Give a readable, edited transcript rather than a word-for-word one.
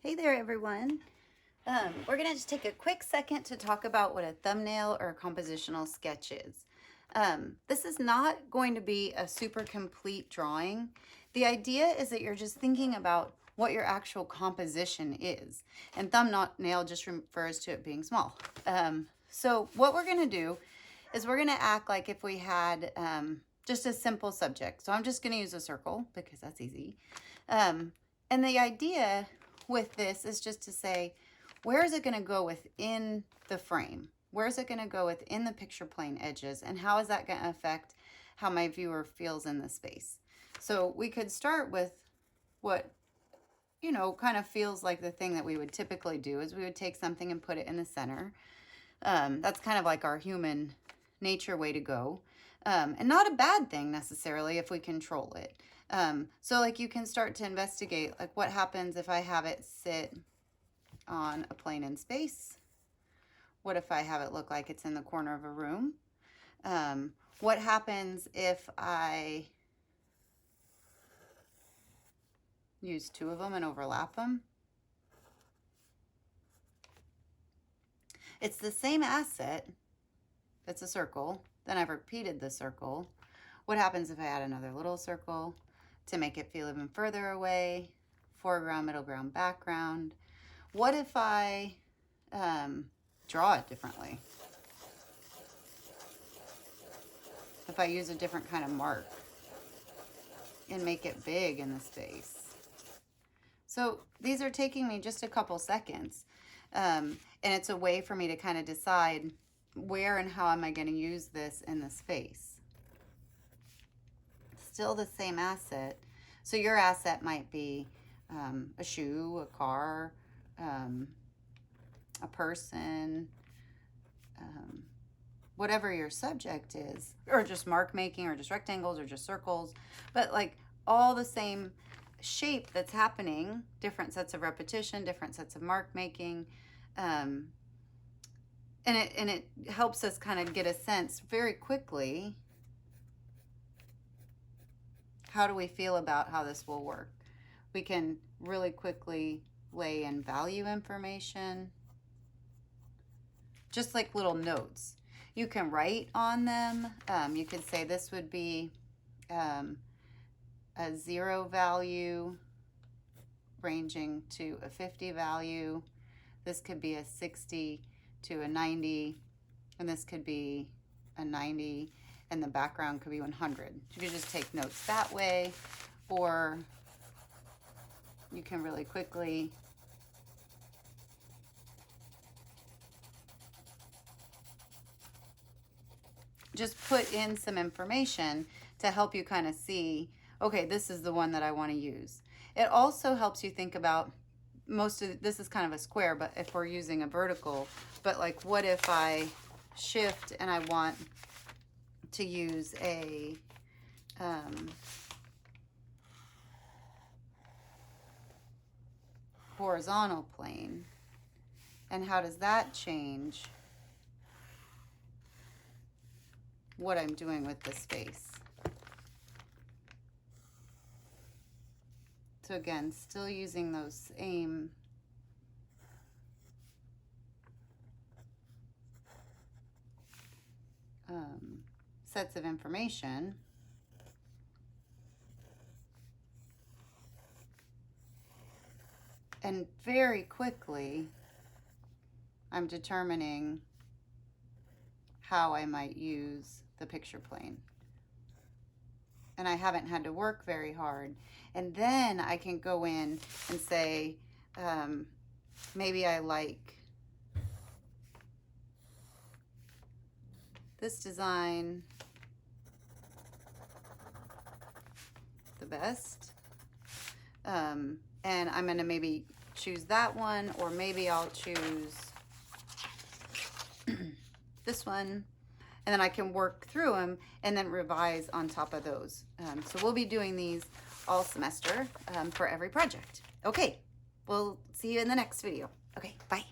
Hey there, everyone. We're going to just take a quick second to talk about what a thumbnail or a compositional sketch is. This is not going to be a super complete drawing. The idea is that you're just thinking about what your actual composition is. And thumbnail just refers to it being small. So what we're going to do is we're going to act like if we had just a simple subject. So I'm just going to use a circle because that's easy. And the idea with this is just to say, where is it going to go within the frame? Where is it going to go within the picture plane edges? And how is that going to affect how my viewer feels in the space? So we could start with what, kind of feels like the thing that we would typically do is we would take something and put it in the center. That's kind of like our human nature way to go. And not a bad thing necessarily if we control it. So like you can start to investigate like what happens if I have it sit on a plane in space. What if I have it look like it's in the corner of a room? What happens if I use two of them and overlap them? It's the same asset. It's a circle. Then I've repeated the circle. What happens if I add another little circle to make it feel even further away? Foreground, middle ground, background. What if I draw it differently? If I use a different kind of mark and make it big in the space. So these are taking me just a couple seconds. And it's a way for me to kind of decide where and how am I going to use this in the space. Still the same asset. So your asset might be a shoe, a car, a person, whatever your subject is, or just mark making, or just rectangles, or just circles, but like all the same shape that's happening, different sets of repetition, different sets of mark making, and it helps us kind of get a sense very quickly, how do we feel about how this will work? We can really quickly lay in value information, just like little notes. You can write on them. You could say this would be a 0 value ranging to a 50 value. This could be a 60 to a 90, and this could be a 90, and the background could be 100. You could just take notes that way, or you can really quickly just put in some information to help you kind of see, okay, this is the one that I want to use. It also helps you think about this is kind of a square, but if we're using a vertical, but like what if I shift and I want to use a horizontal plane, and how does that change what I'm doing with the space? So again, still using those same sets of information. And very quickly, I'm determining how I might use the picture plane. And I haven't had to work very hard. And then I can go in and say, maybe I like this design the best. And I'm going to maybe choose that one, or maybe I'll choose this one, and then I can work through them and then revise on top of those. So we'll be doing these all semester for every project. Okay, we'll see you in the next video. Okay, bye.